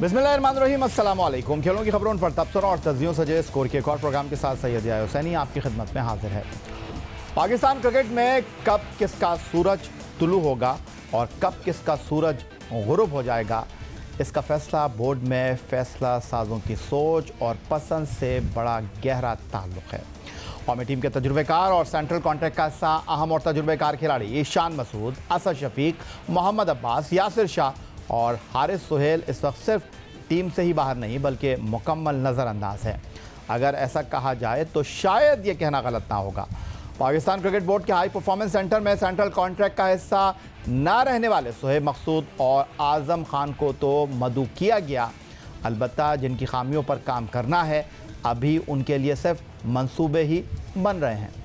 बिस्मिल्लाहिर्रहमानिर्रहीम, अस्सलाम वालेकुम। खेलों की खबरों पर तबसरा और तज्जियों सजे स्कोर के एक और प्रोग्राम के साथ सैयद याहिया हुसैनी आपकी खिदमत में हाजिर है। पाकिस्तान क्रिकेट में कब किसका सूरज तुलू होगा और कब किसका सूरज गुरूब हो जाएगा, इसका फैसला बोर्ड में फैसला साजों की सोच और पसंद से बड़ा गहरा ताल्लुक़ है। कौमी टीम के तजुर्बेकार और सेंट्रल कॉन्ट्रैक्ट का हिस्सा अहम और तजुर्बेकार खिलाड़ी ईशान मसूद, असद शफीक, मोहम्मद अब्बास, यासिर शाह और हारिस सुहेल इस वक्त सिर्फ टीम से ही बाहर नहीं बल्कि मुकम्मल नज़रअंदाज है। अगर ऐसा कहा जाए तो शायद ये कहना गलत ना होगा। पाकिस्तान क्रिकेट बोर्ड के हाई परफॉर्मेंस सेंटर में सेंट्रल कॉन्ट्रैक्ट का हिस्सा ना रहने वाले सुहेब मकसूद और आज़म खान को तो मदऊ किया गया, अलबत्ता जिनकी खामियों पर काम करना है अभी उनके लिए सिर्फ मंसूबे ही बन रहे हैं।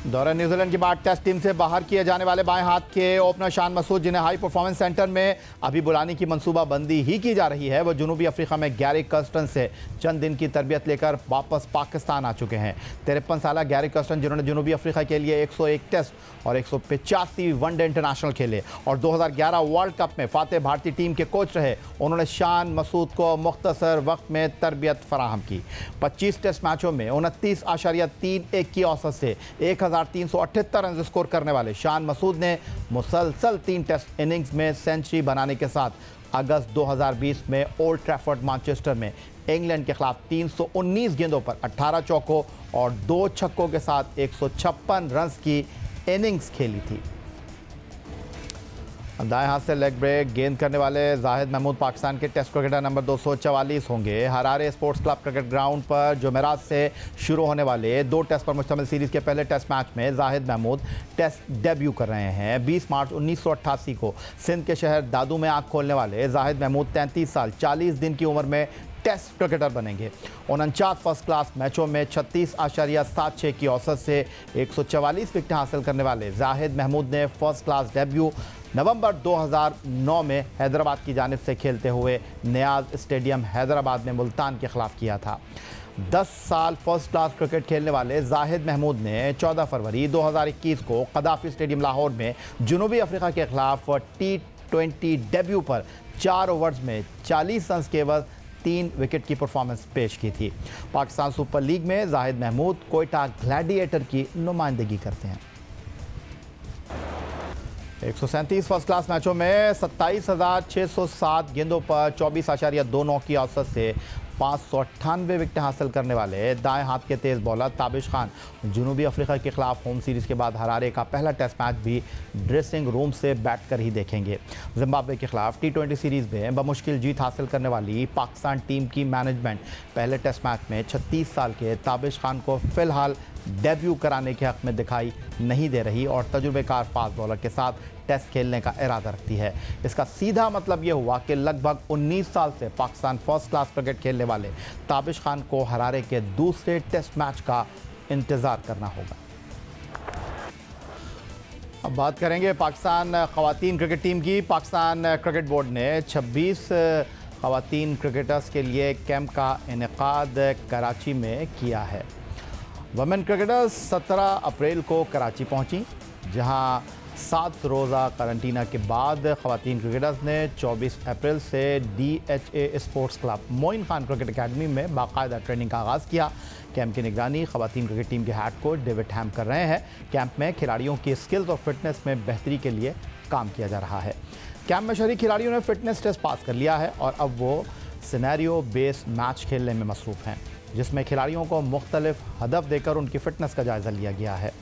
दौरे न्यूजीलैंड के बाद टेस्ट टीम से बाहर किए जाने वाले बाएं हाथ के ओपनर शान मसूद, जिन्हें हाई परफॉर्मेंस सेंटर में अभी बुलाने की मंसूबाबंदी ही की जा रही है, वो जनूबी अफ्रीका में गैरी कर्स्टन से चंद दिन की तरबियत लेकर वापस पाकिस्तान आ चुके हैं। 53 साल गैरी कर्स्टन, जिन्होंने जनूबी अफ्रीका के लिए 101 टेस्ट और 185 वनडे इंटरनेशनल खेले और 2011 वर्ल्ड कप में फातेह भारतीय टीम के कोच रहे, उन्होंने शान मसूद को मुख्तसर वक्त में तरबियत फराहम की। 25 टेस्ट मैचों में 29.31 की औसत से 1378 रन स्कोर करने वाले शान मसूद ने मुसलसल 3 टेस्ट इनिंग्स में सेंचुरी बनाने के साथ अगस्त 2020 में ओल्ड ट्रैफर्ड मैनचेस्टर में इंग्लैंड के खिलाफ 319 गेंदों पर 18 चौकों और 2 छक्कों के साथ 156 रन की इनिंग्स खेली थी। दाएं हाथ से लेग ब्रेक गेंद करने वाले जाहिद महमूद पाकिस्तान के टेस्ट क्रिकेटर नंबर 244 होंगे। Harare sports club cricket ground पर जुमेरात से शुरू होने वाले 2 टेस्ट पर मुश्तमिल सीरीज़ के पहले टेस्ट मैच में जाहिद महमूद टेस्ट डेब्यू कर रहे हैं। 20 मार्च 1988 को सिंध के शहर दादू में आंख खोलने वाले जाहिद महमूद 33 साल 40 दिन की उम्र में टेस्ट क्रिकेटर बनेंगे। 49 फर्स्ट क्लास मैचों में 36.76 की औसत से 144 विकेट हासिल करने वाले जाहिद महमूद ने फर्स्ट क्लास डेब्यू नवंबर 2009 में हैदराबाद की जानिब से खेलते हुए नियाज स्टेडियम हैदराबाद में मुल्तान के खिलाफ किया था। 10 साल फर्स्ट क्लास क्रिकेट खेलने वाले जाहिद महमूद ने 14 फरवरी 2021 को कदाफी स्टेडियम लाहौर में जनूबी अफ्रीका के खिलाफ T20 डेब्यू पर 4 ओवर्स में 40 रन के एवज 3 विकेट की परफॉर्मेंस पेश की थी। पाकिस्तान सुपर लीग में जाहिद महमूद कोयटा ग्लैडिएटर की नुमाइंदगी करते हैं। 137 फर्स्ट क्लास मैचों में 27,607 गेंदों पर 24.29 की औसत से 598 विकेट हासिल करने वाले दाएं हाथ के तेज़ बॉलर ताबिश खान जनूबी अफ्रीका के खिलाफ होम सीरीज़ के बाद हरारे का पहला टेस्ट मैच भी ड्रेसिंग रूम से बैठ कर ही देखेंगे। जिम्बाब्वे के खिलाफ T20 सीरीज़ में बमुश्किल जीत हासिल करने वाली पाकिस्तान टीम की मैनेजमेंट पहले टेस्ट मैच में 36 साल के ताबिश खान को फ़िलहाल डेब्यू कराने के हक़ में दिखाई नहीं दे रही और तजुर्बेकार फास्ट बॉलर के साथ टेस्ट खेलने का इरादा रखती है। इसका सीधा मतलब ये हुआ कि लगभग 19 साल से पाकिस्तान फर्स्ट क्लास क्रिकेट खेलने वाले ताबिश खान को हरारे के दूसरे टेस्ट मैच का इंतज़ार करना होगा। अब बात करेंगे पाकिस्तान ख़वातीन क्रिकेट टीम की। पाकिस्तान क्रिकेट बोर्ड ने 26 ख़वातीन क्रिकेटर्स के लिए कैंप का इनेकाद कराची में किया है। वमेन क्रिकेटर्स 17 अप्रैल को कराची पहुंची, जहां 7 रोज़ा करंटीना के बाद ख़वातीन क्रिकेटर्स ने 24 अप्रैल से DHA sports club Moin Khan cricket academy में बाकायदा ट्रेनिंग का आगाज़ किया। कैंप की निगरानी ख़वातीन क्रिकेट टीम के हेड कोच डेविड हैम कर रहे हैं। कैंप में खिलाड़ियों की स्किल्स और फिटनेस में बेहतरी के लिए काम किया जा रहा है। कैंप में शरीक खिलाड़ियों ने फिटनेस टेस्ट पास कर लिया है और अब वो सिनेरियो बेस्ड मैच खेलने में मसरूफ़ हैं, जिसमें खिलाड़ियों को मुख्तलिफ हदफ देकर उनकी फ़िटनेस का जायज़ा लिया गया है।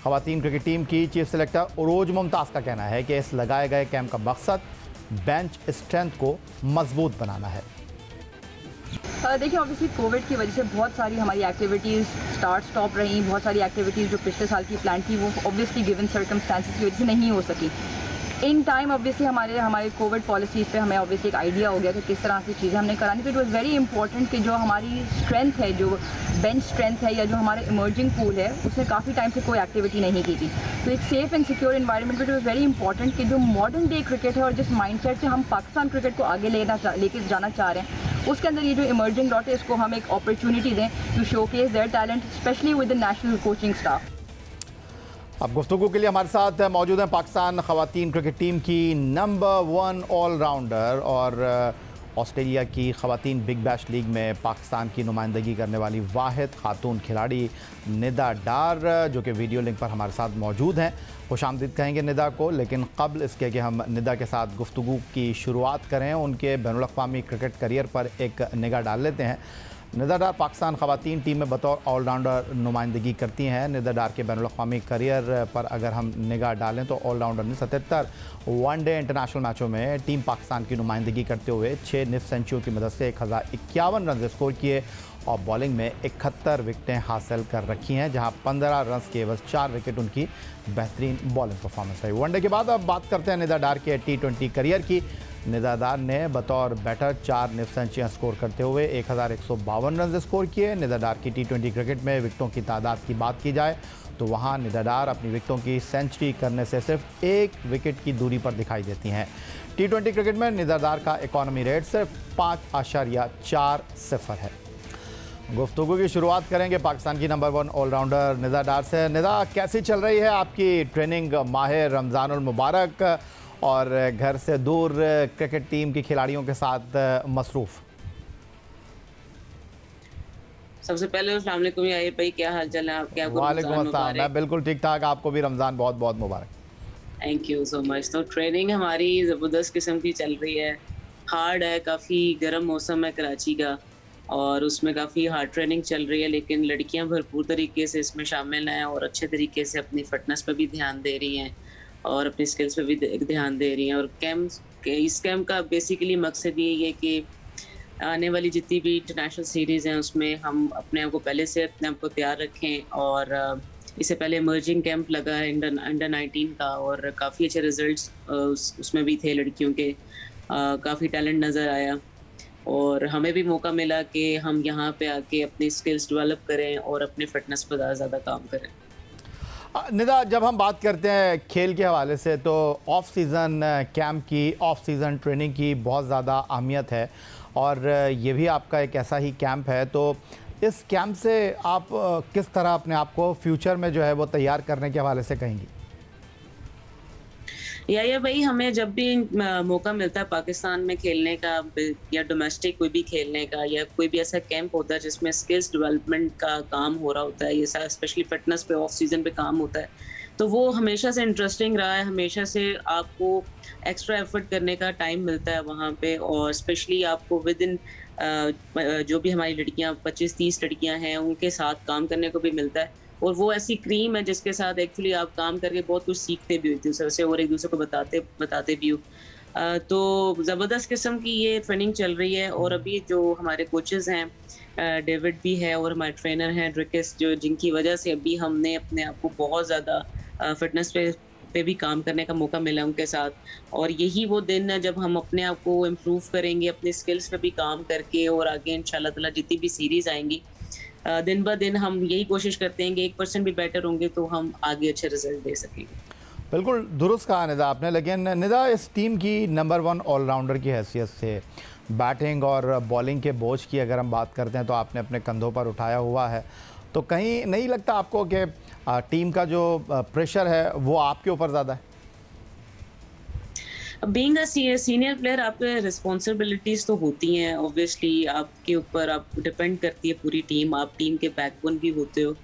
ख़वातीन क्रिकेट टीम की चीफ सेलेक्टर उरोज मुमताज़ का कहना है कि इस लगाए गए कैंप का मकसद बेंच स्ट्रेंथ को मजबूत बनाना है। देखिए, ऑब्वियसली कोविड की वजह से बहुत सारी हमारी एक्टिविटीज़ स्टॉप रही। बहुत सारी एक्टिविटीज़ जो पिछले साल की प्लान थी वो ऑब्वियसली गिवन सर्कमस्टांसेस की वजह से नहीं हो सकी। इन टाइम ऑब्वियसली हमारे कोविड पॉलिसीज़ पे हमें ऑब्वियसली एक आइडिया हो गया कि किस तरह से चीज़ें हमने करानी। तो इट वॉज़ वेरी इंपॉर्टेंट कि जो हमारी स्ट्रेंथ है, जो बेंच स्ट्रेंथ है या जो हमारे इमर्जिंग पूल है, उसमें काफ़ी टाइम से कोई एक्टिविटी नहीं की थी। तो एक safe and secure environment it was very important कि जो मॉडर्न डे क्रिकेट है और जिस माइंडसेट से हम पाकिस्तान क्रिकेट को आगे लेके जाना चाह रहे हैं, उसके अंदर ये जो इमर्जिंग लॉट है इसको हम एक अपॉर्चुनिटी दें to showcase their talent, specially with the national coaching staff. अब गुफ्तगू के लिए हमारे साथ मौजूद हैं पाकिस्तान ख़वातीन क्रिकेट टीम की नंबर 1 ऑलराउंडर और ऑस्ट्रेलिया की ख़वातीन बिग बैश लीग में पाकिस्तान की नुमाइंदगी करने वाली वाहिद खातून खिलाड़ी निदा डार, जो कि वीडियो लिंक पर हमारे साथ मौजूद हैं। खुशामदीद कहेंगे निदा को, लेकिन कबल इसके कि हम निदा के साथ गुफ्तगू की शुरुआत करें, उनके बैनुल-अक़वामी क्रिकेट करियर पर एक निगाह डाल लेते हैं। निदा डार पाकिस्तान ख़वातीन टीम में बतौर ऑलराउंडर नुमाइंदगी करती हैं। निदा डार के बैनुल-अक़वामी करियर पर अगर हम निगाह डालें तो ऑलराउंडर ने 77 वनडे इंटरनेशनल मैचों में टीम पाकिस्तान की नुमाइंदगी करते हुए 6 निफ सेंचुरियों की मदद से 1051 रन स्कोर किए और बॉलिंग में 71 विकेटें हासिल कर रखी हैं, जहां 15 रन के एवज 4 विकेट उनकी बेहतरीन बॉलिंग परफॉर्मेंस रही। वनडे के बाद अब बात करते हैं निदा डार के T20 करियर की। निदा डार ने बतौर बैटर 4 निफ सेंचुरियाँ स्कोर करते हुए 1152 रन स्कोर किए। निदा डार की T20 क्रिकेट में विकेटों की तादाद की बात की जाए तो वहां निदा डार अपनी विकेटों की सेंचुरी करने से सिर्फ 1 विकेट की दूरी पर दिखाई देती हैं। T20 क्रिकेट में निदा डार का इकॉनमी रेट सिर्फ 5.40 है। गुफ्तगू की शुरुआत करेंगे पाकिस्तान की नंबर 1 ऑलराउंडर निदा डार से। निदा, कैसी चल रही है आपकी ट्रेनिंग माह रमज़ानुल मुबारक और घर से दूर क्रिकेट टीम की खिलाड़ियों के साथ मसरूफ़? सबसे पहले अस्सलाम वालेकुम यार भाई, क्या हाल चाल है आपके? वालेकुम अस्सलाम, मैं बिल्कुल ठीक ठाक, आपको भी रमज़ान बहुत बहुत मुबारक। Thank you so much. तो ट्रेनिंग हमारी ज़बरदस्त किस्म की चल रही है, हार्ड है, काफ़ी गर्म मौसम है कराची का और उसमें काफ़ी हार्ड ट्रेनिंग चल रही है, लेकिन लड़कियां भरपूर तरीके से इसमें शामिल हैं और अच्छे तरीके से अपनी फिटनेस पर भी ध्यान दे रही हैं और अपनी स्किल्स पे भी ध्यान दे रही हैं। और इस कैंप का बेसिकली मकसद ये है कि आने वाली जितनी भी इंटरनेशनल सीरीज़ हैं उसमें हम अपने आप को पहले से अपने आप को तैयार रखें। और इससे पहले इमर्जिंग कैंप लगा है अंडर 19 का और काफ़ी अच्छे रिजल्ट्स उसमें भी थे लड़कियों के, काफ़ी टैलेंट नज़र आया और हमें भी मौका मिला कि हम यहाँ पे आके अपनी स्किल्स डेवलप करें और अपने फिटनेस पर ज़्यादा काम करें। निदा, जब हम बात करते हैं खेल के हवाले से तो ऑफ सीज़न कैंप की, ऑफ सीज़न ट्रेनिंग की बहुत ज़्यादा अहमियत है और ये भी आपका एक ऐसा ही कैंप है। तो इस कैंप से आप किस तरह अपने आप को फ्यूचर में जो है वो तैयार करने के हवाले से कहेंगी? या भाई, हमें जब भी मौका मिलता है पाकिस्तान में खेलने का या डोमेस्टिक कोई भी खेलने का या कोई भी ऐसा कैंप होता है जिसमें स्किल्स डेवलपमेंट का काम हो रहा होता है, ये सारा स्पेशली फिटनेस पे ऑफ सीजन पे काम होता है, तो वो हमेशा से इंटरेस्टिंग रहा है। हमेशा से आपको एक्स्ट्रा एफर्ट करने का टाइम मिलता है वहाँ पे और स्पेशली आपको विद इन जो भी हमारी लड़कियाँ 25-30 लड़कियाँ हैं उनके साथ काम करने को भी मिलता है और वो ऐसी क्रीम है जिसके साथ एक्चुअली आप काम करके बहुत कुछ सीखते भी हो एक दूसरे से और एक दूसरे को बताते भी हो। तो ज़बरदस्त किस्म की ये ट्रेनिंग चल रही है और अभी जो हमारे कोचेज़ हैं डेविड भी है और हमारे ट्रेनर हैं ड्रिकिस, जो जिनकी वजह से अभी हमने अपने आप को बहुत ज़्यादा फिटनेस पे भी काम करने का मौका मिला उनके साथ। और यही वो दिन है जब हम अपने आप को इम्प्रूव करेंगे अपने स्किल्स पे भी काम करके और आगे इंशाल्लाह ताला जितनी भी सीरीज़ आएंगी दिन ब दिन हम यही कोशिश करते हैं कि 1% भी बेटर होंगे तो हम आगे अच्छे रिजल्ट दे सकेंगे। बिल्कुल दुरुस्त कहा निदा आपने। लेकिन निदा, इस टीम की नंबर 1 ऑलराउंडर की हैसियत से बैटिंग और बॉलिंग के बोझ की अगर हम बात करते हैं तो आपने अपने कंधों पर उठाया हुआ है, तो कहीं नहीं लगता आपको कि टीम का जो प्रेशर है वो आपके ऊपर ज़्यादा है? बीइंग अ सीनियर प्लेयर आप पे रिस्पॉन्सिबिलिटीज तो होती हैं, ऑब्वियसली आपके ऊपर आप डिपेंड करती है पूरी टीम, आप टीम के बैकबोन भी होते हो,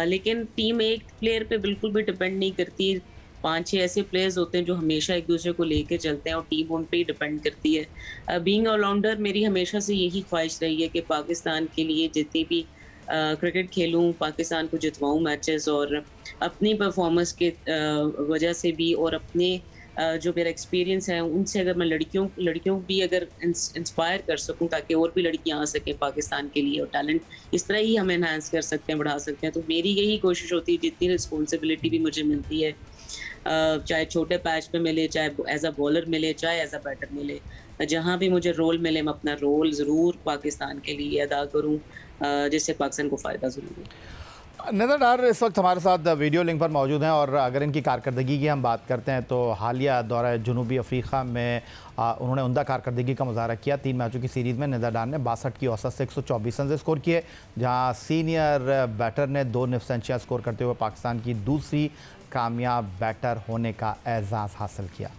लेकिन टीम एक प्लेयर पे बिल्कुल भी डिपेंड नहीं करती। 5-6 ऐसे प्लेयर्स होते हैं जो हमेशा एक दूसरे को लेके चलते हैं और टीम उन पे ही डिपेंड करती है। बीइंग ऑलराउंडर मेरी हमेशा से यही ख्वाहिश रही है कि पाकिस्तान के लिए जितनी भी क्रिकेट खेलूं, पाकिस्तान को जितवाऊं मैचेस और अपनी परफॉर्मेंस के वजह से भी और अपने जो मेरा एक्सपीरियंस है उनसे अगर मैं लड़कियों भी अगर इंस्पायर कर सकूं ताकि और भी लड़कियां आ सकें पाकिस्तान के लिए और टैलेंट इस तरह ही हम एनहांस कर सकते हैं, बढ़ा सकते हैं। तो मेरी यही कोशिश होती है, जितनी रिस्पॉन्सिबिलिटी भी मुझे मिलती है, चाहे छोटे पैच पे मिले, चाहे एज अ बॉलर मिले, चाहे एज अ बैटर मिले, जहाँ भी मुझे रोल मिले मैं अपना रोल ज़रूर पाकिस्तान के लिए अदा करूँ जिससे पाकिस्तान को फ़ायदा ज़रूर हो। निदा डार इस वक्त हमारे साथ वीडियो लिंक पर मौजूद हैं और अगर इनकी कारकर्दगी की हम बात करते हैं तो हालिया दौरा जनूबी अफ्रीका में उन्होंने उम्दा कारकर्दगी का मुजाहरा किया। 3 मैचों की सीरीज़ में निदा डार ने 62 की औसत से 124 रन स्कोर किए, जहां सीनियर बैटर ने 2 निफ सेंचुरियां स्कोर करते हुए पाकिस्तान की दूसरी कामयाब बैटर होने का एजाज़ हासिल किया।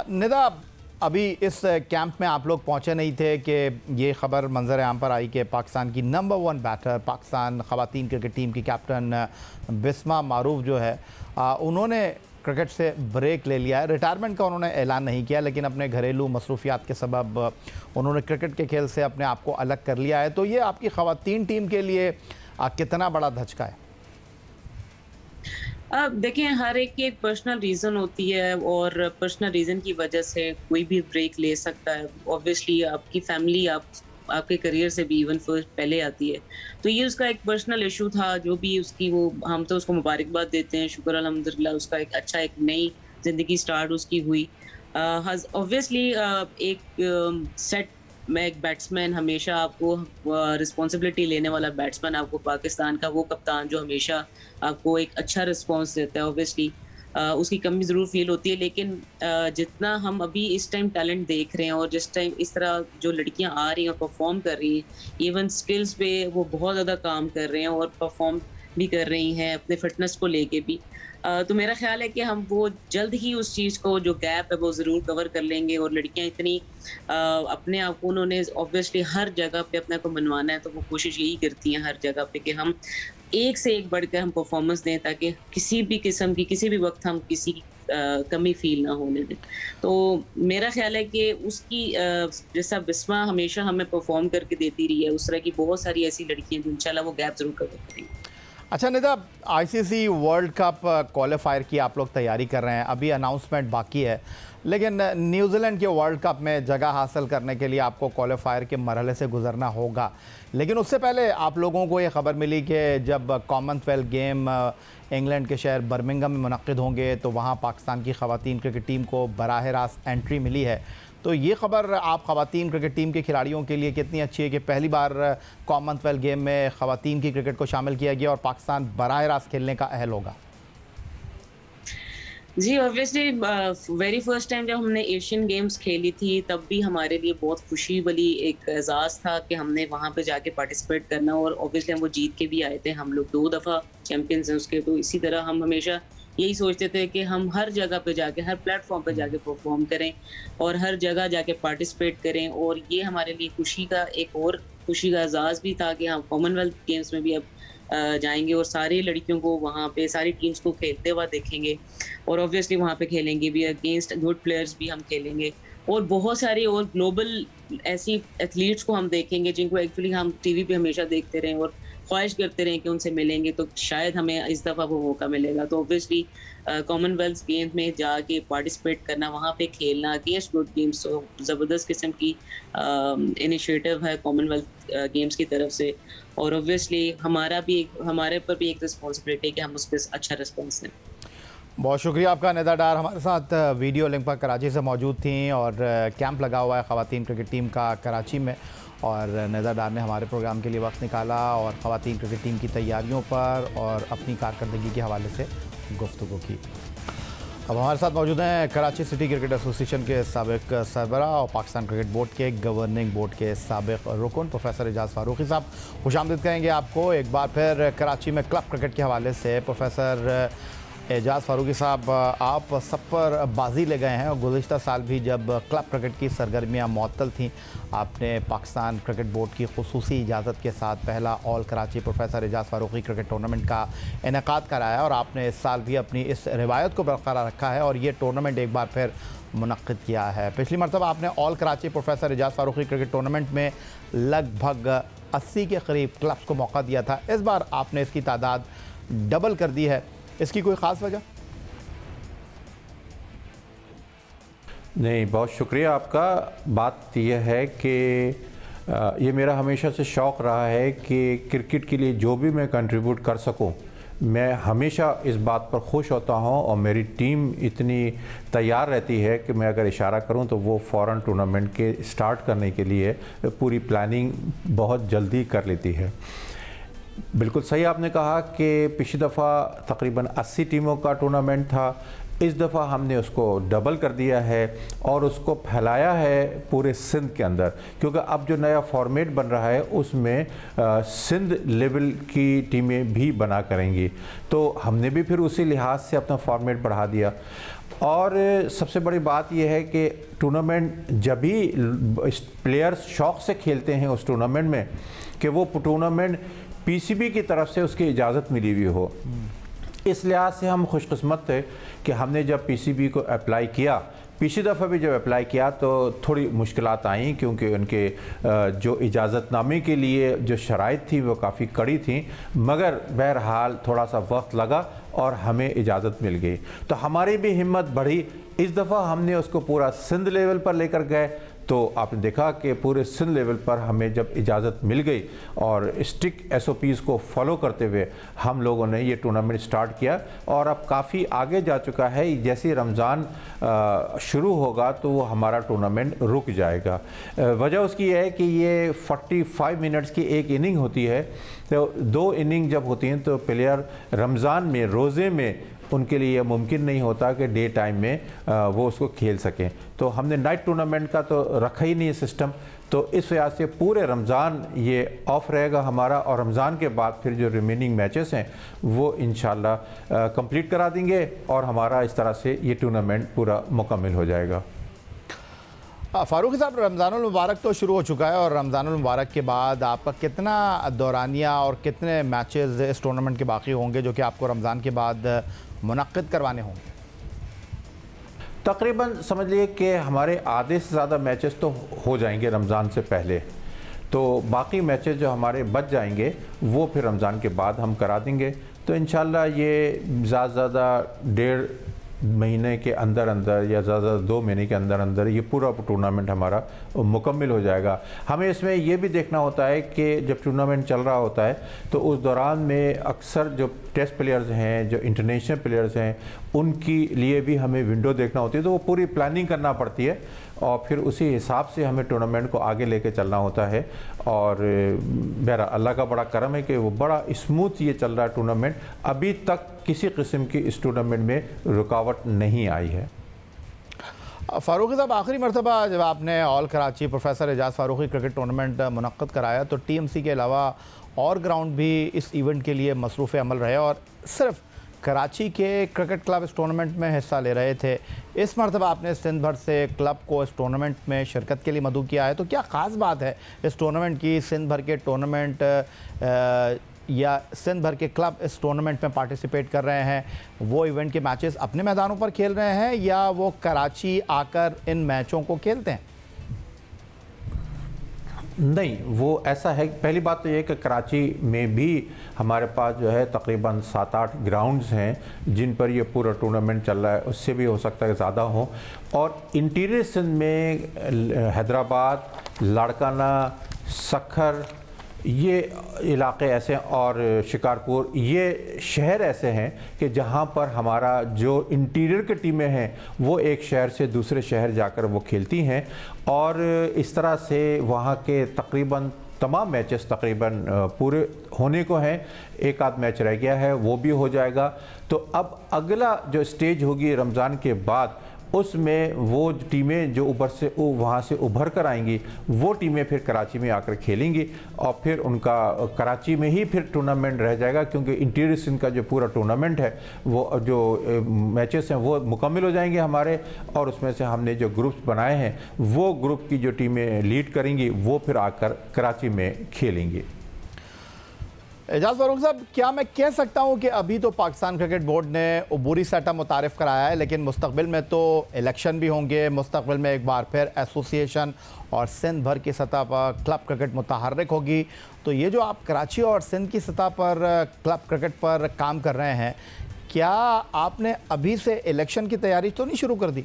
निदा, अभी इस कैंप में आप लोग पहुंचे नहीं थे कि ये ख़बर मंजर आम पर आई कि पाकिस्तान की नंबर 1 बैटर, पाकिस्तान ख़वातीन क्रिकेट टीम की कैप्टन बिस्मा मारूफ जो है, उन्होंने क्रिकेट से ब्रेक ले लिया है। रिटायरमेंट का उन्होंने ऐलान नहीं किया, लेकिन अपने घरेलू मसरूफियात के सबब उन्होंने क्रिकेट के खेल से अपने आप को अलग कर लिया है। तो ये आपकी ख़वातीन टीम के लिए कितना बड़ा धचका है? अब देखिए, हर एक की एक पर्सनल रीज़न होती है और पर्सनल रीज़न की वजह से कोई भी ब्रेक ले सकता है। ऑब्वियसली आपकी फैमिली आपके करियर से भी इवन फर्स्ट पहले आती है, तो ये उसका एक पर्सनल इशू था। जो भी उसकी वो, हम तो उसको मुबारकबाद देते हैं, शुक्र अल्हम्दुलिल्लाह, उसका एक नई ज़िंदगी स्टार्ट उसकी हुई। ऑब्वियसली एक सेट में एक बैट्समैन, हमेशा आपको रिस्पॉन्सिबिलिटी लेने वाला बैट्समैन, आपको पाकिस्तान का वो कप्तान जो हमेशा आपको एक अच्छा रिस्पॉन्स देता है, ऑब्वियसली उसकी कमी ज़रूर फील होती है। लेकिन जितना हम अभी इस टाइम टैलेंट देख रहे हैं और जिस टाइम इस तरह जो लड़कियां आ रही हैं और परफॉर्म कर रही हैं, इवन स्किल्स पे वो बहुत ज़्यादा काम कर रहे हैं और परफॉर्म भी कर रही हैं अपने फिटनेस को लेके भी। तो मेरा ख्याल है कि हम वो जल्द ही उस चीज़ को, जो गैप है, वो ज़रूर कवर कर लेंगे। और लड़कियां इतनी अपने आप को, उन्होंने ऑब्वियसली हर जगह पे अपने को मनवाना है, तो वो कोशिश यही करती हैं हर जगह पे कि हम एक से एक बढ़कर हम परफॉर्मेंस दें, ताकि किसी भी किस्म की, किसी भी वक्त हम किसी की कमी फील ना होने दें। तो मेरा ख्याल है कि उसकी जैसा बिस्मा हमेशा हमें परफॉर्म करके देती रही है, उस तरह की बहुत सारी ऐसी लड़कियां जो इंशाल्लाह वो गैप ज़रूर कवर करेंगी। अच्छा Nida, ICC world cup qualifier की आप लोग तैयारी कर रहे हैं, अभी अनाउंसमेंट बाकी है, लेकिन न्यूजीलैंड के वर्ल्ड कप में जगह हासिल करने के लिए आपको क्वालिफायर के मरहले से गुजरना होगा। लेकिन उससे पहले आप लोगों को ये ख़बर मिली कि जब कॉमनवेल्थ गेम इंग्लैंड के शहर बर्मिंघम में मुनक़्क़िद होंगे तो वहाँ पाकिस्तान की ख़वातीन क्रिकेट टीम को बराह रास्त एंट्री मिली है। तो ये ख़बर आप ख़वातीन क्रिकेट टीम के खिलाड़ियों के लिए कितनी अच्छी है कि पहली बार कॉमनवेल्थ गेम में ख़वातीन की क्रिकेट को शामिल किया गया और पाकिस्तान बराह रास्त खेलने का अहल होगा? जी, ऑब्वियसली वेरी फर्स्ट टाइम जब हमने एशियन गेम्स खेली थी, तब भी हमारे लिए बहुत खुशी वाली एक एजाज़ था कि हमने वहाँ पे जाके पार्टिसिपेट करना। और ऑब्वियसली हम वो जीत के भी आए थे, हम लोग 2 दफ़ा चैम्पियंस हैं उसके। तो इसी तरह हम हमेशा यही सोचते थे कि हम हर जगह पे जाके, हर प्लेटफॉर्म पे जाके परफॉर्म करें और हर जगह जाके पार्टिसिपेट करें। और ये हमारे लिए खुशी का एक और खुशी का एजाज़ भी था कि हम कॉमनवेल्थ गेम्स में भी अब जाएंगे और सारी लड़कियों को वहाँ पे, सारी टीम्स को खेलते हुए देखेंगे। और ऑब्वियसली वहाँ पे खेलेंगे भी, अगेंस्ट गुड प्लेयर्स भी हम खेलेंगे और बहुत सारे और ग्लोबल ऐसी एथलीट्स को हम देखेंगे जिनको एक्चुअली हम टीवी पे हमेशा देखते रहें और ख्वाहिश करते रहें कि उनसे मिलेंगे, तो शायद हमें इस दफ़ा वो मौका मिलेगा। तो ऑब्वियसली कॉमनवेल्थ गेम्स में जाके पार्टिसिपेट करना, वहाँ पे खेलना अगेंस्ट गुड गेम्स, तो ज़बरदस्त किस्म की इनिशिएटिव है कॉमनवेल्थ गेम्स की तरफ से। और ऑब्वियसली हमारे पर भी एक रिस्पॉन्सिबिलिटी है कि हम उस पर अच्छा रिस्पॉन्स दें। बहुत शुक्रिया आपका। निदा डार हमारे साथ वीडियो लिंक पर कराची से मौजूद थी और कैंप लगा हुआ है ख़वातीन क्रिकेट टीम का कराची में, और निदा डार ने हमारे प्रोग्राम के लिए वक्त निकाला और ख़वातीन क्रिकेट टीम की तैयारियों पर और अपनी कारकर्दगी के हवाले से गुफ्तगू की। अब हमारे साथ मौजूद हैं कराची सिटी क्रिकेट एसोसिएशन के साबिक सरबरा और पाकिस्तान क्रिकेट बोर्ड के गवर्निंग बोर्ड के साबिक रुकन प्रोफेसर एजाज़ फारूकी साहब। खुशामदीद कहेंगे आपको एक बार फिर कराची में क्लब क्रिकेट के हवाले से। प्रोफेसर एजाज़ फारूकी साहब, आप सब पर बाजी ले गए हैं और गुज़िश्ता साल भी जब क्लब क्रिकेट की सरगर्मियाँ मुअत्तल थीं, आपने पाकिस्तान क्रिकेट बोर्ड की खुसूसी इजाज़त के साथ पहला ऑल कराची प्रोफेसर एजाज़ फारूकी क्रिकेट टूर्नामेंट का इनेकाद कराया और आपने इस साल भी अपनी इस रिवायत को बरकरार रखा है और ये टूर्नामेंट एक बार फिर मुनक़्क़िद किया है। पिछली मरतबा आपने ऑल कराची प्रोफेसर एजाज़ फारूकी क्रिकेट टूर्नामेंट में लगभग 80 के करीब क्लब्स को मौका दिया था, इस बार आपने इसकी तादाद डबल कर दी है, इसकी कोई ख़ास वजह? नहीं, बहुत शुक्रिया आपका। बात यह है कि ये मेरा हमेशा से शौक़ रहा है कि क्रिकेट के लिए जो भी मैं कंट्रीब्यूट कर सकूं, मैं हमेशा इस बात पर खुश होता हूं और मेरी टीम इतनी तैयार रहती है कि मैं अगर इशारा करूं तो वो फ़ौरन टूर्नामेंट के स्टार्ट करने के लिए पूरी प्लानिंग बहुत जल्दी कर लेती है। बिल्कुल सही आपने कहा कि पिछली दफ़ा तकरीबन 80 टीमों का टूर्नामेंट था, इस दफ़ा हमने उसको डबल कर दिया है और उसको फैलाया है पूरे सिंध के अंदर, क्योंकि अब जो नया फॉर्मेट बन रहा है उसमें सिंध लेवल की टीमें भी बना करेंगी, तो हमने भी फिर उसी लिहाज से अपना फॉर्मेट बढ़ा दिया। और सबसे बड़ी बात यह है कि टूर्नामेंट जब भी प्लेयर्स शौक़ से खेलते हैं उस टूर्नामेंट में कि वो टूर्नामेंट पीसीबी की तरफ से उसकी इजाज़त मिली हुई हो। इस लिहाज से हम खुशकिस्मत थे कि हमने जब पीसीबी को अप्लाई किया, पिछली दफ़ा भी जब अप्लाई किया तो थोड़ी मुश्किलात आई क्योंकि उनके जो इजाज़तनामे के लिए जो शराइत थी वो काफ़ी कड़ी थी, मगर बहरहाल थोड़ा सा वक्त लगा और हमें इजाज़त मिल गई। तो हमारी भी हिम्मत बढ़ी। इस दफ़ा हमने उसको पूरा सिंध लेवल पर लेकर गए, तो आपने देखा कि पूरे सिंध लेवल पर हमें जब इजाज़त मिल गई और स्ट्रिक्ट SOPs को फॉलो करते हुए हम लोगों ने ये टूर्नामेंट स्टार्ट किया और अब काफ़ी आगे जा चुका है। जैसे रमज़ान शुरू होगा तो वो हमारा टूर्नामेंट रुक जाएगा। वजह उसकी है कि ये 45 मिनट्स की एक इनिंग होती है, तो 2 इनिंग जब होती हैं तो प्लेयर रमज़ान में रोज़े में उनके लिए मुमकिन नहीं होता कि डे टाइम में वो उसको खेल सकें। तो हमने नाइट टूर्नामेंट का तो रखा ही नहीं है सिस्टम, तो इस वजह से पूरे रमज़ान ये ऑफ रहेगा हमारा और रमज़ान के बाद फिर जो रिमेनिंग मैचेस हैं वो इंशाल्लाह कंप्लीट करा देंगे और हमारा इस तरह से ये टूर्नामेंट पूरा मुकम्मल हो जाएगा। फ़ारूक़ी साहब, रमज़ानुल मुबारक तो शुरू हो चुका है और रमज़ानुल मुबारक के बाद आपका कितना दौरानिया और कितने मैचेस इस टूर्नामेंट के बाकी होंगे जो कि आपको रमज़ान के बाद मुनक्किद करवाने होंगे? तकरीबन समझ लिए कि हमारे आधे से ज़्यादा मैचेस तो हो जाएंगे रमज़ान से पहले, तो बाकी मैचेस जो हमारे बच जाएंगे वो फिर रमज़ान के बाद हम करा देंगे। तो इंशाल्लाह ये ज़्यादा से ज़्यादा 1.5 महीने के अंदर अंदर या ज़्यादा 2 महीने के अंदर अंदर ये पूरा टूर्नामेंट हमारा मुकम्मल हो जाएगा। हमें इसमें ये भी देखना होता है कि जब टूर्नामेंट चल रहा होता है तो उस दौरान में अक्सर जो टेस्ट प्लेयर्स हैं, जो इंटरनेशनल प्लेयर्स हैं, उनकी लिए भी हमें विंडो देखना होती है, तो वो पूरी प्लानिंग करना पड़ती है और फिर उसी हिसाब से हमें टूर्नामेंट को आगे लेके चलना होता है। और बहरहाल अल्लाह का बड़ा करम है कि वो बड़ा स्मूथ ये चल रहा है टूर्नामेंट। अभी तक किसी किस्म की इस टूर्नामेंट में रुकावट नहीं आई है। फ़ारूक़ी साहब, आखिरी मरतबा जब आपने ऑल कराची प्रोफेसर एजाज़ फ़ारूक़ी क्रिकेट टूर्नामेंट मुनक्किद कराया तो TMC के अलावा और ग्राउंड भी इस इवेंट के लिए मसरूफ़ अमल रहे और सिर्फ कराची के क्रिकेट क्लब इस टूर्नामेंट में हिस्सा ले रहे थे। इस मरतबा आपने सिंध भर से क्लब को इस टूर्नामेंट में शिरकत के लिए मदऊ किया है, तो क्या ख़ास बात है इस टूर्नामेंट की? सिंध भर के टूर्नामेंट या सिंध भर के क्लब इस टूर्नामेंट में पार्टिसिपेट कर रहे हैं, वो इवेंट के मैचेस अपने मैदानों पर खेल रहे हैं या वो कराची आकर इन मैचों को खेलते हैं? नहीं, वो ऐसा है। पहली बात तो ये कि कराची में भी हमारे पास जो है तकरीबन 7-8 ग्राउंड्स हैं जिन पर ये पूरा टूर्नामेंट चल रहा है, उससे भी हो सकता है ज़्यादा हो। और इंटीरियर सिंध में हैदराबाद, लाड़काना, सखर, ये इलाके ऐसे हैं और शिकारपुर, ये शहर ऐसे हैं कि जहाँ पर हमारा जो इंटीरियर की टीमें हैं वो एक शहर से दूसरे शहर जाकर वो खेलती हैं और इस तरह से वहाँ के तकरीबन तमाम मैचेस तकरीबन पूरे होने को हैं। एक आध मैच रह गया है, वो भी हो जाएगा। तो अब अगला जो स्टेज होगी रमज़ान के बाद, उसमें वो टीमें जो वहाँ से उभर कर आएंगी वो टीमें फिर कराची में आकर खेलेंगी और फिर उनका कराची में ही फिर टूर्नामेंट रह जाएगा, क्योंकि इंटीरियर सिंध का जो पूरा टूर्नामेंट है वो जो मैचेस हैं वो मुकम्मल हो जाएंगे हमारे, और उसमें से हमने जो ग्रुप्स बनाए हैं वो ग्रुप की जो टीमें लीड करेंगी वो फिर आकर कराची में खेलेंगी। एजाज़ फ़ारूक़ी साहब, क्या मैं कह सकता हूँ कि अभी तो पाकिस्तान क्रिकेट बोर्ड ने अबूरी सेटअप मुतारिफ़ कराया है, लेकिन मुस्तक़बिल में तो इलेक्शन भी होंगे, मुस्तक़बिल में एक बार फिर एसोसिएशन और सिंध भर की सतह पर क्लब क्रिकेट मुतहर्रिक होगी, तो ये जो आप कराची और सिंध की सतह पर क्लब क्रिकेट पर काम कर रहे हैं, क्या आपने अभी से इलेक्शन की तैयारी तो नहीं शुरू कर दी?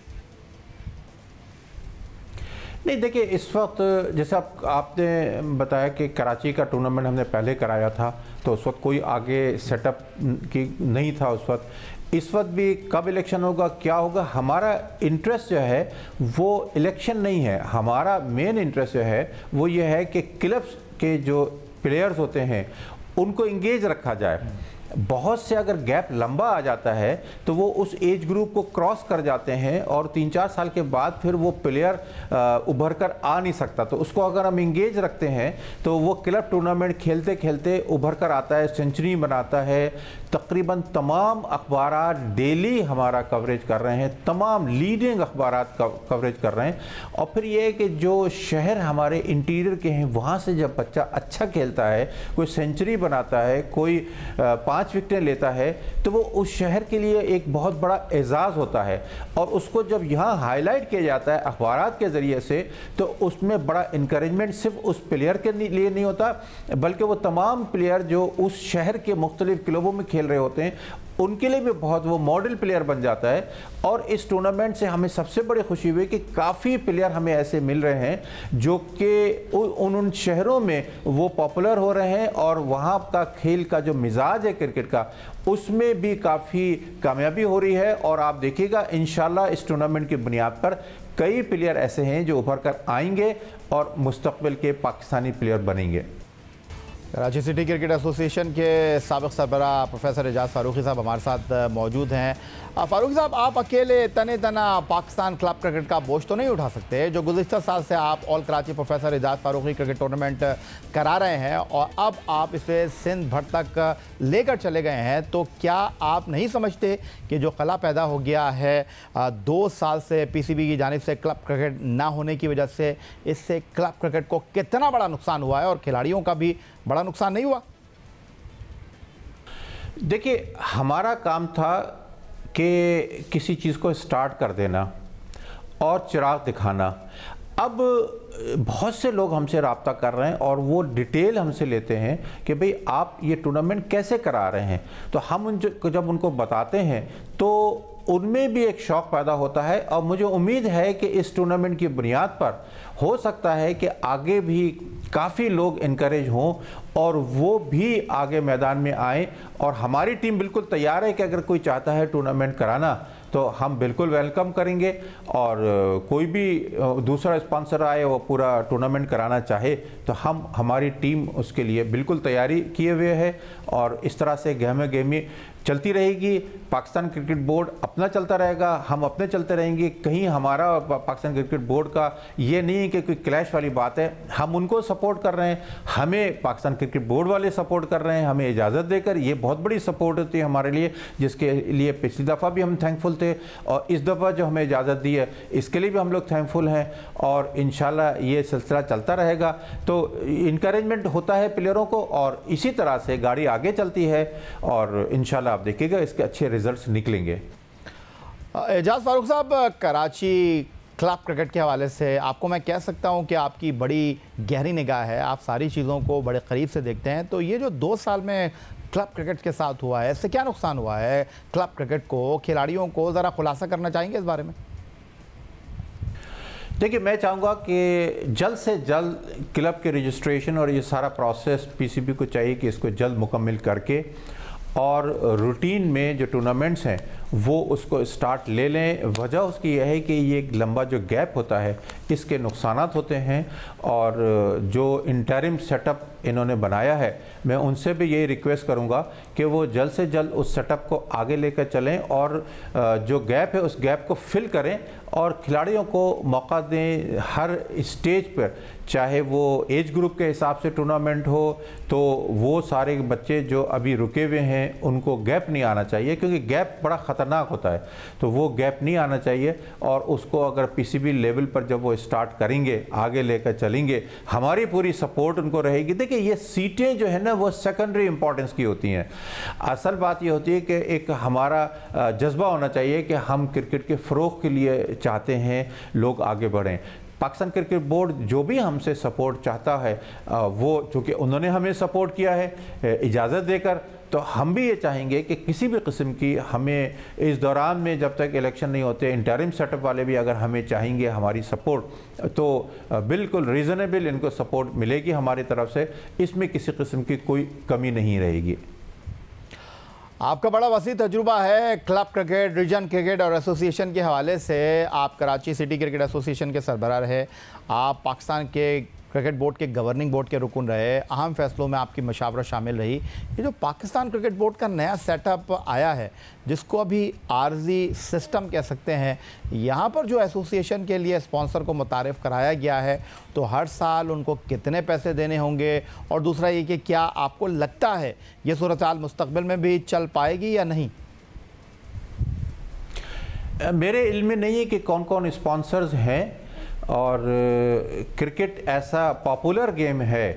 नहीं, देखिए इस वक्त जैसे आपने बताया कि कराची का टूर्नामेंट हमने पहले कराया था, तो उस वक्त कोई आगे सेटअप की नहीं था उस वक्त। इस वक्त भी कब इलेक्शन होगा, क्या होगा, हमारा इंटरेस्ट जो है वो इलेक्शन नहीं है। हमारा मेन इंटरेस्ट जो है वो ये है कि क्लब्स के जो प्लेयर्स होते हैं उनको इंगेज रखा जाए, बहुत से अगर गैप लंबा आ जाता है तो वो उस एज ग्रुप को क्रॉस कर जाते हैं और 3-4 साल के बाद फिर वो प्लेयर उभर कर आ नहीं सकता। तो उसको अगर हम इंगेज रखते हैं तो वो क्लब टूर्नामेंट खेलते खेलते उभर कर आता है, सेंचुरी बनाता है। तकरीबन तमाम अखबारात डेली हमारा कवरेज कर रहे हैं, तमाम लीडिंग अखबारात कवरेज कर रहे हैं। और फिर ये है कि जो शहर हमारे इंटीरियर के हैं वहाँ से जब बच्चा अच्छा खेलता है, कोई सेंचुरी बनाता है, कोई 5 विकेटें लेता है, तो वो उस शहर के लिए एक बहुत बड़ा एजाज़ होता है। और उसको जब यहाँ हाईलाइट किया जाता है अखबारात के ज़रिए से, तो उसमें बड़ा इंकरेजमेंट सिर्फ उस प्लेयर के लिए नहीं होता, बल्कि वो तमाम प्लेयर जो उस शहर के मुख्तलिफ क्लबों में खेल रहे होते हैं उनके लिए भी बहुत वो मॉडल प्लेयर बन जाता है। और इस टूर्नामेंट से हमें सबसे बड़ी खुशी हुई कि काफ़ी प्लेयर हमें ऐसे मिल रहे हैं जो कि उन शहरों में वो पॉपुलर हो रहे हैं और वहाँ का खेल का जो मिजाज है क्रिकेट का उसमें भी काफ़ी कामयाबी हो रही है। और आप देखिएगा इंशाल्लाह इस टूर्नामेंट की बुनियाद पर कई प्लेयर ऐसे हैं जो उभर कर आएंगे और मुस्तकबिल के पाकिस्तानी प्लेयर बनेंगे। कराची सिटी क्रिकेट एसोसिएशन के साबिक़ सरबराह प्रोफेसर एजाज़ फ़ारूक़ी साहब हमारे साथ मौजूद हैं। फ़ारूक़ी साहब, आप अकेले तने तना पाकिस्तान क्लब क्रिकेट का बोझ तो नहीं उठा सकते। जो गुज़िश्ता साल से आप ऑल कराची प्रोफेसर एजाज़ फ़ारूक़ी क्रिकेट टूर्नामेंट करा रहे हैं और अब आप इसे सिंध भर तक लेकर चले गए हैं, तो क्या आप नहीं समझते कि जो खला पैदा हो गया है 2 साल से PCB की जानिब से क्लब क्रिकेट ना होने की वजह से, इससे क्लब क्रिकेट को कितना बड़ा नुकसान हुआ है और खिलाड़ियों का भी बड़ा नुकसान नहीं हुआ? देखिए, हमारा काम था कि किसी चीज़ को स्टार्ट कर देना और चिराग दिखाना। अब बहुत से लोग हमसे रब्ता कर रहे हैं और वो डिटेल हमसे लेते हैं कि भाई आप ये टूर्नामेंट कैसे करा रहे हैं। तो हम जब उनको बताते हैं तो उनमें भी एक शौक़ पैदा होता है। और मुझे उम्मीद है कि इस टूर्नामेंट की बुनियाद पर हो सकता है कि आगे भी काफ़ी लोग इनकरेज हों और वो भी आगे मैदान में आएँ। और हमारी टीम बिल्कुल तैयार है कि अगर कोई चाहता है टूर्नामेंट कराना तो हम बिल्कुल वेलकम करेंगे। और कोई भी दूसरा स्पॉन्सर आए वो पूरा टूर्नामेंट कराना चाहे तो हमारी टीम उसके लिए बिल्कुल तैयारी किए हुए है। और इस तरह से गहमा गहमी चलती रहेगी। पाकिस्तान क्रिकेट बोर्ड अपना चलता रहेगा, हम अपने चलते रहेंगे। कहीं हमारा पाकिस्तान क्रिकेट बोर्ड का ये नहीं है कि कोई क्लैश वाली बात है। हम उनको सपोर्ट कर रहे हैं, हमें पाकिस्तान क्रिकेट बोर्ड वाले सपोर्ट कर रहे हैं हमें इजाज़त देकर। ये बहुत बड़ी सपोर्ट होती है हमारे लिए, जिसके लिए पिछली दफ़ा भी हम थैंकफुल थे और इस दफ़ा जो हमें इजाज़त दी है इसके लिए भी हम लोग थैंकफुल हैं। और इंशाल्लाह ये सिलसिला चलता रहेगा। तो इनकरेजमेंट होता है प्लेयरों को और इसी तरह से गाड़ी आगे चलती है और इंशाल्लाह आप देखिएगा इसके अच्छे रिजल्ट्स निकलेंगे। एजाज़ फ़ारूक़ साहब, कराची क्लब क्रिकेट के हवाले से आपको मैं कह सकता हूं कि आपकी बड़ी गहरी निगाह है, आप सारी चीज़ों को बड़े करीब से देखते हैं। तो ये जो 2 साल में क्लब क्रिकेट के साथ हुआ है, इससे क्या नुकसान हुआ है क्लब क्रिकेट को, खिलाड़ियों को, ज़रा खुलासा करना चाहेंगे इस बारे में? देखिए, मैं चाहूँगा कि जल्द से जल्द क्लब के रजिस्ट्रेशन और ये सारा प्रोसेस PCB को चाहिए कि इसको जल्द मुकम्मल करके और रूटीन में जो टूर्नामेंट्स हैं वो उसको स्टार्ट ले लें। वजह उसकी यह है कि ये एक लंबा जो गैप होता है इसके नुकसानात होते हैं। और जो इंटरिम सेटअप इन्होंने बनाया है, मैं उनसे भी यही रिक्वेस्ट करूंगा कि वो जल्द से जल्द उस सेटअप को आगे लेकर चलें और जो गैप है उस गैप को फिल करें और खिलाड़ियों को मौका दें हर स्टेज पर। चाहे वो एज ग्रुप के हिसाब से टूर्नामेंट हो तो वो सारे बच्चे जो अभी रुके हुए हैं उनको गैप नहीं आना चाहिए, क्योंकि गैप बड़ा ख़तरनाक होता है। तो वो गैप नहीं आना चाहिए और उसको अगर PCB लेवल पर जब वो स्टार्ट करेंगे, आगे लेकर चलेंगे, हमारी पूरी सपोर्ट उनको रहेगी। देखिए, ये सीटें जो है ना वो सेकेंडरी इंपॉर्टेंस की होती हैं। असल बात ये होती है कि एक हमारा जज्बा होना चाहिए कि हम क्रिकेट के फ़रोग़ के लिए चाहते हैं लोग आगे बढ़ें। पाकिस्तान क्रिकेट बोर्ड जो भी हमसे सपोर्ट चाहता है वो चूँकि उन्होंने हमें सपोर्ट किया है इजाज़त देकर, तो हम भी ये चाहेंगे कि किसी भी किस्म की हमें इस दौरान में जब तक इलेक्शन नहीं होते, इंटरिम सेटअप वाले भी अगर हमें चाहेंगे हमारी सपोर्ट, तो बिल्कुल रीज़नेबल इनको सपोर्ट मिलेगी हमारी तरफ से। इसमें किसी किस्म की कोई कमी नहीं रहेगी। आपका बड़ा वसी तजुर्बा है क्लब क्रिकेट, रीजन क्रिकेट और एसोसिएशन के हवाले से। आप कराची सिटी क्रिकेट एसोसिएशन के सरबराह रहे, आप पाकिस्तान के क्रिकेट बोर्ड के गवर्निंग बोर्ड के रुकन रहे, अहम फैसलों में आपकी मशावरत शामिल रही। ये जो पाकिस्तान क्रिकेट बोर्ड का नया सेटअप आया है, जिसको अभी आर्जी सिस्टम कह सकते हैं, यहाँ पर जो एसोसिएशन के लिए स्पॉन्सर को मुतारिफ़ कराया गया है, तो हर साल उनको कितने पैसे देने होंगे? और दूसरा ये कि क्या आपको लगता है ये सूरत हाल मुस्तकबिल में भी चल पाएगी या नहीं? मेरे इल्म में नहीं है कि कौन कौन स्पॉन्सर्स हैं, और क्रिकेट ऐसा पॉपुलर गेम है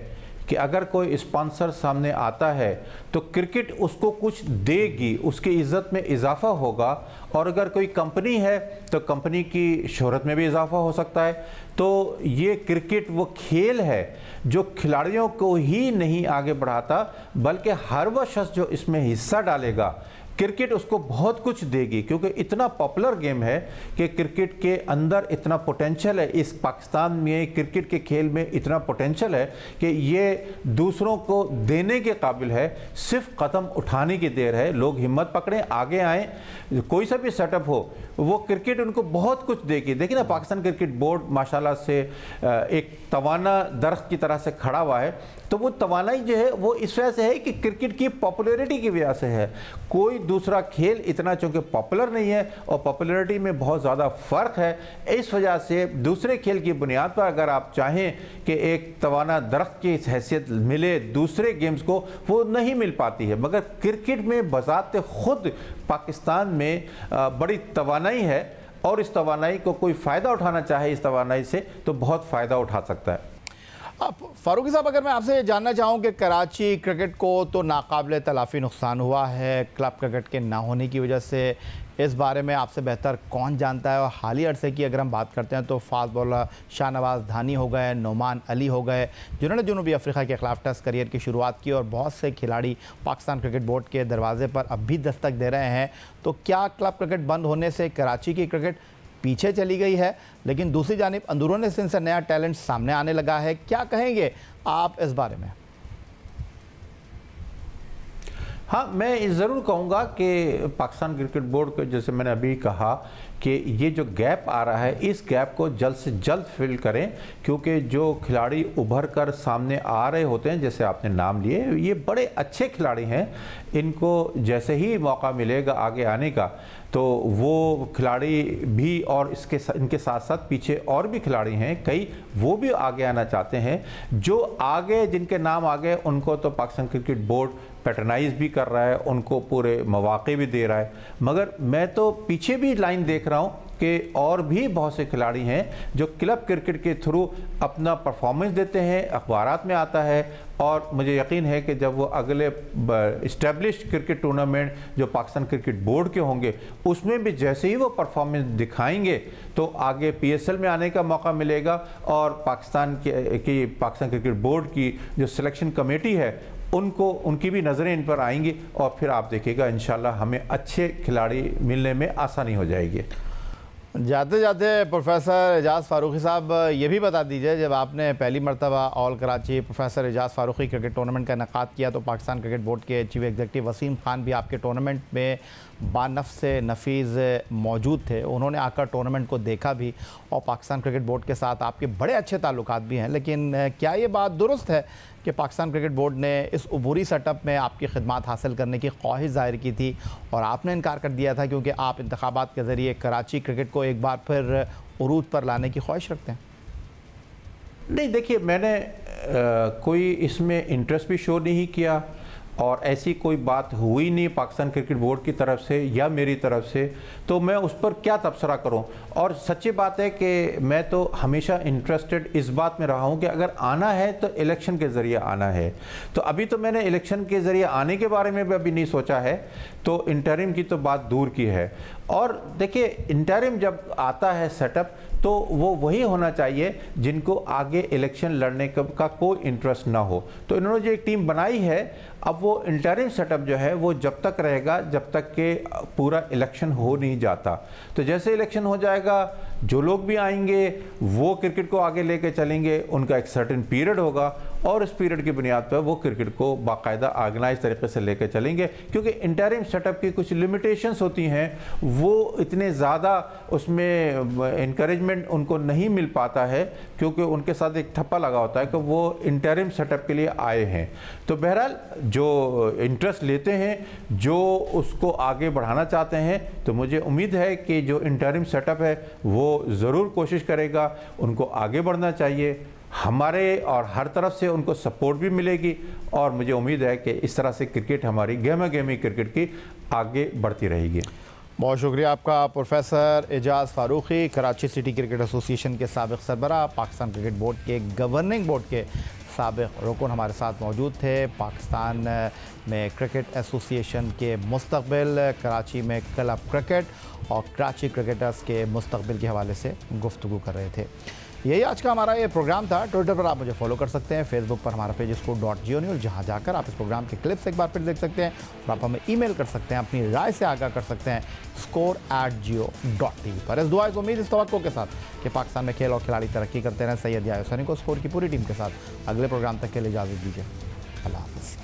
कि अगर कोई स्पॉन्सर सामने आता है तो क्रिकेट उसको कुछ देगी, उसकी इज़्ज़त में इजाफा होगा। और अगर कोई कंपनी है तो कंपनी की शोहरत में भी इजाफा हो सकता है। तो ये क्रिकेट वो खेल है जो खिलाड़ियों को ही नहीं आगे बढ़ाता, बल्कि हर वह शख्स जो इसमें हिस्सा डालेगा क्रिकेट उसको बहुत कुछ देगी, क्योंकि इतना पॉपुलर गेम है कि क्रिकेट के अंदर इतना पोटेंशियल है। इस पाकिस्तान में क्रिकेट के खेल में इतना पोटेंशियल है कि ये दूसरों को देने के काबिल है, सिर्फ कदम उठाने की देर है। लोग हिम्मत पकड़ें, आगे आएँ, कोई सा भी सेटअप हो, वो क्रिकेट उनको बहुत कुछ देगी। देखिए ना, पाकिस्तान क्रिकेट बोर्ड माशाल्लाह से एक तवाना दरख्त की तरह से खड़ा हुआ है। तो वो तवानाई जो है वो इस वजह से है कि क्रिकेट की पॉपुलैरिटी की वजह से है। कोई दूसरा खेल इतना चूँकि पॉपुलर नहीं है और पॉपुलैरिटी में बहुत ज़्यादा फ़र्क है, इस वजह से दूसरे खेल की बुनियाद पर अगर आप चाहें कि एक तवाना दरख्त की हैसियत मिले दूसरे गेम्स को, वो नहीं मिल पाती है। मगर क्रिकेट में बज़ात खुद पाकिस्तान में बड़ी तवानाई है, और इस तवानाई को कोई फ़ायदा उठाना चाहे इस तवानाई से तो बहुत फ़ायदा उठा सकता है। अब फारूकी साहब, अगर मैं आपसे जानना चाहूँ कि कराची क्रिकेट को तो नाकाबिले तलाफ़ी नुकसान हुआ है क्लब क्रिकेट के ना होने की वजह से, इस बारे में आपसे बेहतर कौन जानता है? और हालिया अरसे की अगर हम बात करते हैं तो फास्ट बॉलर शाहनवाज धानी हो गए, नोमान अली हो गए, जिन्होंने जनूबी अफ्रीका के खिलाफ टेस्ट करियर की शुरुआत की, और बहुत से खिलाड़ी पाकिस्तान क्रिकेट बोर्ड के दरवाजे पर अब भी दस्तक दे रहे हैं। तो क्या क्लब क्रिकेट बंद होने से कराची की क्रिकेट पीछे चली गई है? लेकिन दूसरी जानिब अंदरूनी सिंध से नया टैलेंट सामने आने लगा है, क्या कहेंगे आप इस बारे में? हाँ, मैं ज़रूर कहूँगा कि पाकिस्तान क्रिकेट बोर्ड को, जैसे मैंने अभी कहा कि ये जो गैप आ रहा है, इस गैप को जल्द से जल्द फिल करें, क्योंकि जो खिलाड़ी उभर कर सामने आ रहे होते हैं, जैसे आपने नाम लिए, ये बड़े अच्छे खिलाड़ी हैं। इनको जैसे ही मौका मिलेगा आगे आने का, तो वो खिलाड़ी भी, और इनके साथ साथ पीछे और भी खिलाड़ी हैं कई, वो भी आगे आना चाहते हैं। जो आगे जिनके नाम आ गए उनको तो पाकिस्तान क्रिकेट बोर्ड पैटर्नाइज भी कर रहा है, उनको पूरे मौके भी दे रहा है। मगर मैं तो पीछे भी लाइन देख रहा हूँ कि और भी बहुत से खिलाड़ी हैं जो क्लब क्रिकेट के थ्रू अपना परफॉर्मेंस देते हैं, अखबारात में आता है, और मुझे यकीन है कि जब वो अगले इस्टेब्लिश क्रिकेट टूर्नामेंट जो पाकिस्तान क्रिकेट बोर्ड के होंगे, उसमें भी जैसे ही वो परफॉर्मेंस दिखाएंगे तो आगे PSL में आने का मौका मिलेगा। और पाकिस्तान क्रिकेट बोर्ड की जो सिलेक्शन कमेटी है, उनकी भी नज़रें इन पर आएंगी, और फिर आप देखिएगा इंशाल्लाह हमें अच्छे खिलाड़ी मिलने में आसानी हो जाएगी। जाते जाते प्रोफेसर एजाज़ फ़ारूकी साहब, ये भी बता दीजिए, जब आपने पहली मरतबा ऑल कराची प्रोफेसर एजाज़ फ़ारूकी क्रिकेट टूर्नामेंट का इनेकाद किया, तो पाकिस्तान क्रिकेट बोर्ड के चीफ एग्जीक्यूटिव वसीम खान भी आपके टूर्नामेंट में बानफ्स नफीज़ मौजूद थे। उन्होंने आकर टूर्नामेंट को देखा भी, और पाकिस्तान क्रिकेट बोर्ड के साथ आपके बड़े अच्छे ताल्लुकात भी हैं। लेकिन क्या ये बात दुरुस्त है कि पाकिस्तान क्रिकेट बोर्ड ने इस उबूरी सेटअप में आपकी खिदमत हासिल करने की ख्वाहिश ज़ाहिर की थी और आपने इनकार कर दिया था, क्योंकि आप इंतखाबात के ज़रिए कराची क्रिकेट को एक बार फिर उरूज पर लाने की ख्वाहिश रखते हैं? नहीं, देखिए, मैंने कोई इसमें इंटरेस्ट भी शो नहीं किया, और ऐसी कोई बात हुई नहीं पाकिस्तान क्रिकेट बोर्ड की तरफ से या मेरी तरफ से, तो मैं उस पर क्या तबसरा करूं। और सच्ची बात है कि मैं तो हमेशा इंटरेस्टेड इस बात में रहा हूं कि अगर आना है तो इलेक्शन के ज़रिए आना है। तो अभी तो मैंने इलेक्शन के ज़रिए आने के बारे में भी अभी नहीं सोचा है, तो इंटरिम की तो बात दूर की है। और देखिए, इंटरिम जब आता है सेटअप, तो वो वही होना चाहिए जिनको आगे इलेक्शन लड़ने का कोई इंटरेस्ट ना हो। तो इन्होंने जो एक टीम बनाई है, अब वो इंटरिम सेटअप जो है वो जब तक रहेगा जब तक कि पूरा इलेक्शन हो नहीं जाता। तो जैसे इलेक्शन हो जाएगा जो लोग भी आएंगे वो क्रिकेट को आगे लेके चलेंगे, उनका एक सर्टेन पीरियड होगा और उस पीरियड की बुनियाद पर वो क्रिकेट को बाकायदा ऑर्गेनाइज तरीके से लेकर चलेंगे, क्योंकि इंटरिम सेटअप की कुछ लिमिटेशंस होती हैं, वो इतने ज़्यादा उसमें इनकरेजमेंट उनको नहीं मिल पाता है क्योंकि उनके साथ एक ठप्पा लगा होता है कि वो इंटरिम सेटअप के लिए आए हैं। तो बहरहाल जो इंटरेस्ट लेते हैं, जो उसको आगे बढ़ाना चाहते हैं, तो मुझे उम्मीद है कि जो इंटरिम सेटअप है वो ज़रूर कोशिश करेगा, उनको आगे बढ़ना चाहिए, हमारे और हर तरफ से उनको सपोर्ट भी मिलेगी और मुझे उम्मीद है कि इस तरह से क्रिकेट हमारी गहमा गहमी क्रिकेट की आगे बढ़ती रहेगी। बहुत शुक्रिया आपका professor Ejaz Farooqui, Karachi city cricket association के साबिक सरबराह, पाकिस्तान क्रिकेट बोर्ड के गवर्निंग बोर्ड के साबिक रुकन हमारे साथ मौजूद थे। पाकिस्तान में क्रिकेट एसोसिएशन के मुस्तकबिल, कराची में क्लब क्रिकेट और कराची क्रिकेटर्स के मुस्तकबिल के हवाले से गुफ्तगू कर रहे थे। यही आज का हमारा ये प्रोग्राम था। ट्विटर पर आप मुझे फॉलो कर सकते हैं, फेसबुक पर हमारा पेज score.geo, जहाँ जाकर आप इस प्रोग्राम के क्लिप्स एक बार फिर देख सकते हैं और आप हमें ईमेल कर सकते हैं, अपनी राय से आगाह कर सकते हैं score@geo.tv पर। इस दुआ उम्मीद इस तवक्को के साथ कि पाकिस्तान में खेल और खिलाड़ी तरक्की करते रहें। सैयद याहिया हुसैनी को स्कोर की पूरी टीम के साथ अगले प्रोग्राम तक के लिए इजाज़त दीजिए। अल्लाह हाफ़िज़।